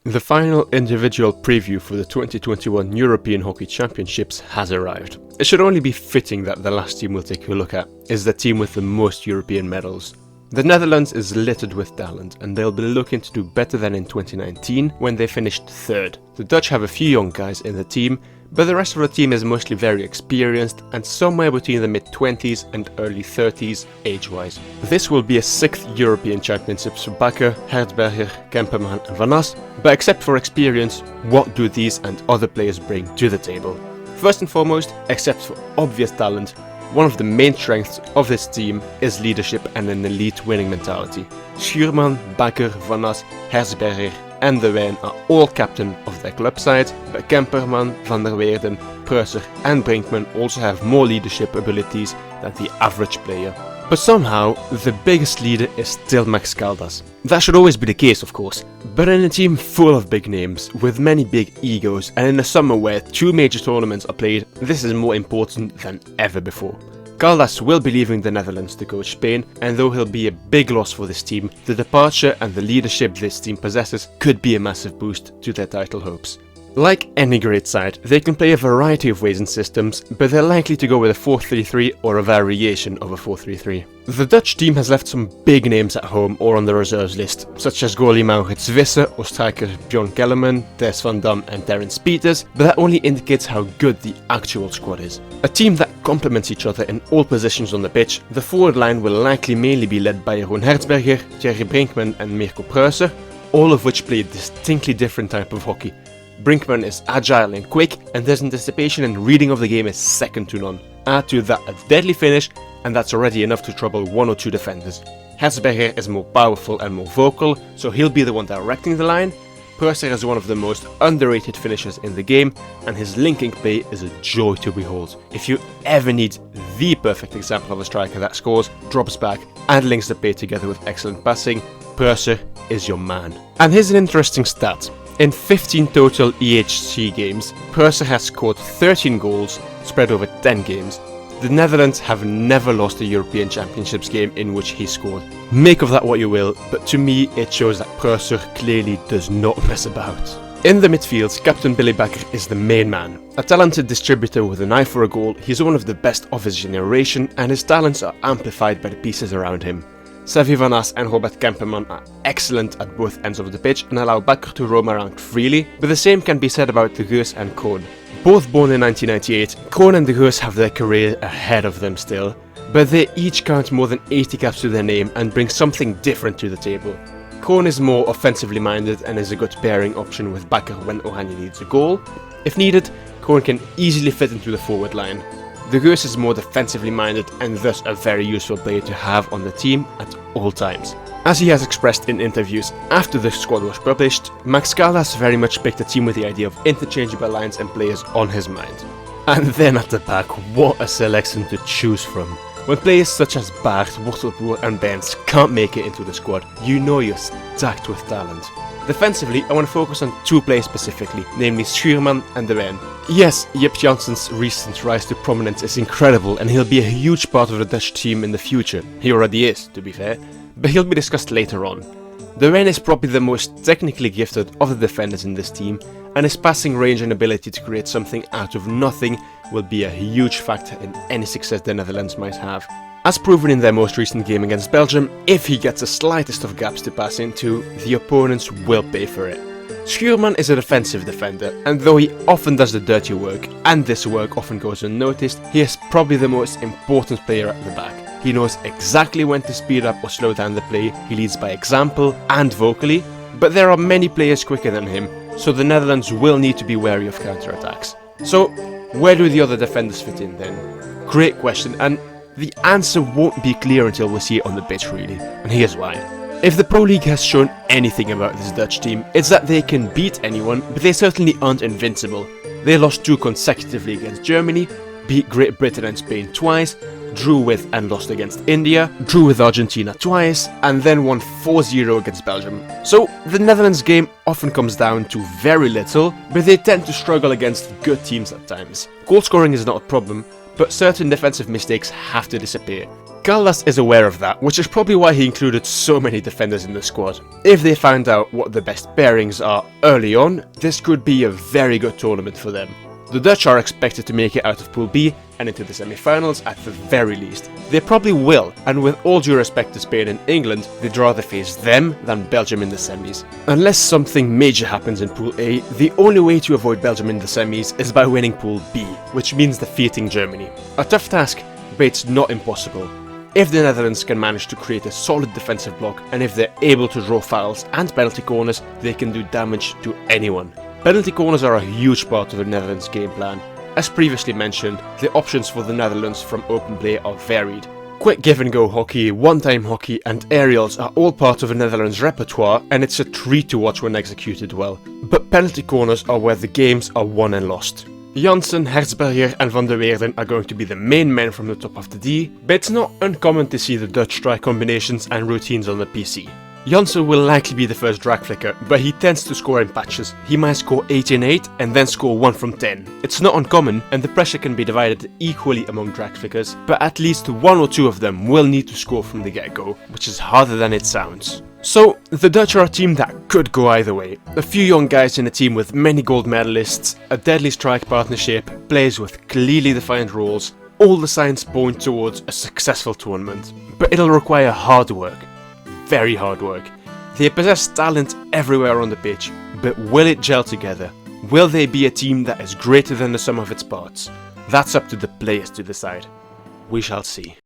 The final individual preview for the 2021 European Hockey Championships has arrived. It should only be fitting that the last team we'll take a look at is the team with the most European medals. The Netherlands is littered with talent and they'll be looking to do better than in 2019 when they finished third. The Dutch have a few young guys in the team, but the rest of the team is mostly very experienced and somewhere between the mid-20s and early 30s age-wise. This will be a 6th European Championships for Bakker, Hertzberger, Kemperman and Van As, but except for experience, what do these and other players bring to the table? First and foremost, except for obvious talent, one of the main strengths of this team is leadership and an elite winning mentality. Schuurman, Bakker, Van As, Hertzberger and De Wijn are all captain of their club sides, but Kemperman, Van der Weerden, Preußer and Brinkman also have more leadership abilities than the average player. But somehow, the biggest leader is still Max Caldas. That should always be the case, of course, but in a team full of big names, with many big egos, and in a summer where 2 major tournaments are played, this is more important than ever before. Caldas will be leaving the Netherlands to coach Spain, and though he'll be a big loss for this team, the departure and the leadership this team possesses could be a massive boost to their title hopes. Like any great side, they can play a variety of ways and systems, but they're likely to go with a 4-3-3 or a variation of a 4-3-3. The Dutch team has left some big names at home or on the reserves list, such as goalie Maurits Visser or striker Bjorn Kellerman, Des van Dam and Terence Peters, but that only indicates how good the actual squad is. A team that complements each other in all positions on the pitch, the forward line will likely mainly be led by Jeroen Hertzberger, Thierry Brinkman and Mirko Preußer, all of which play a distinctly different type of hockey. Brinkman is agile and quick, and his anticipation and reading of the game is second to none. Add to that a deadly finish, and that's already enough to trouble 1 or 2 defenders. Hertzberger is more powerful and more vocal, so he'll be the one directing the line. Preußer is one of the most underrated finishers in the game, and his linking play is a joy to behold. If you ever need the perfect example of a striker that scores, drops back, and links the play together with excellent passing, Preußer is your man. And here's an interesting stat. In 15 total EHC games, Preußer has scored 13 goals, spread over 10 games. The Netherlands have never lost a European Championships game in which he scored. Make of that what you will, but to me it shows that Preußer clearly does not mess about. In the midfield, Captain Billy Bakker is the main man. A talented distributor with an eye for a goal, he's one of the best of his generation and his talents are amplified by the pieces around him. Xavi Van As and Robert Kemperman are excellent at both ends of the pitch and allow Bakker to roam around freely, but the same can be said about De Geus and Kroon. Both born in 1998, Kroon and De Geus have their career ahead of them still, but they each count more than 80 caps to their name and bring something different to the table. Kroon is more offensively minded and is a good pairing option with Bakker when Oranje needs a goal. If needed, Kroon can easily fit into the forward line. De Geus is more defensively minded and thus a very useful player to have on the team at all times. As he has expressed in interviews after the squad was published, Max Caldas very much picked a team with the idea of interchangeable lines and players on his mind. And then at the back, what a selection to choose from. When players such as Baert, Wortelboer and Benz can't make it into the squad, you know you're stacked with talent. Defensively, I want to focus on 2 players specifically, namely Schuurman and De Wijn. Yes, Jip Janssens' recent rise to prominence is incredible and he'll be a huge part of the Dutch team in the future. He already is, to be fair, but he'll be discussed later on. De Wijn is probably the most technically gifted of the defenders in this team, and his passing range and ability to create something out of nothing will be a huge factor in any success the Netherlands might have. As proven in their most recent game against Belgium, if he gets the slightest of gaps to pass into, the opponents will pay for it. Schuurman is a defensive defender, and though he often does the dirty work, and this work often goes unnoticed, he is probably the most important player at the back. He knows exactly when to speed up or slow down the play, he leads by example and vocally, but there are many players quicker than him, so the Netherlands will need to be wary of counterattacks. So, where do the other defenders fit in then? Great question, and the answer won't be clear until we see it on the pitch really, and here's why. If the Pro League has shown anything about this Dutch team, it's that they can beat anyone, but they certainly aren't invincible. They lost 2 consecutively against Germany, beat Great Britain and Spain twice, drew with and lost against India, drew with Argentina twice, and then won 4-0 against Belgium. So the Netherlands game often comes down to very little, but they tend to struggle against good teams at times. Goal scoring is not a problem, but certain defensive mistakes have to disappear. Caldas is aware of that, which is probably why he included so many defenders in the squad. If they find out what the best pairings are early on, this could be a very good tournament for them. The Dutch are expected to make it out of Pool B and into the semi-finals at the very least. They probably will, and with all due respect to Spain and England, they'd rather face them than Belgium in the semis. Unless something major happens in Pool A, the only way to avoid Belgium in the semis is by winning Pool B, which means defeating Germany. A tough task, but it's not impossible. If the Netherlands can manage to create a solid defensive block, and if they're able to draw fouls and penalty corners, they can do damage to anyone. Penalty corners are a huge part of the Netherlands' game plan. As previously mentioned, the options for the Netherlands from open play are varied. Quick give-and-go hockey, one-time hockey and aerials are all part of the Netherlands' repertoire, and it's a treat to watch when executed well. But penalty corners are where the games are won and lost. Janssen, Hertzberger and Van der Weerden are going to be the main men from the top of the D, but it's not uncommon to see the Dutch try combinations and routines on the PC. Janssen will likely be the first drag flicker, but he tends to score in patches. He might score 8 in 8 and then score 1 from 10. It's not uncommon, and the pressure can be divided equally among drag flickers, but at least 1 or 2 of them will need to score from the get-go, which is harder than it sounds. So, the Dutch are a team that could go either way. A few young guys in a team with many gold medalists, a deadly strike partnership, players with clearly defined roles. All the signs point towards a successful tournament, but it'll require hard work. Very hard work. They possess talent everywhere on the pitch, but will it gel together? Will they be a team that is greater than the sum of its parts? That's up to the players to decide. We shall see.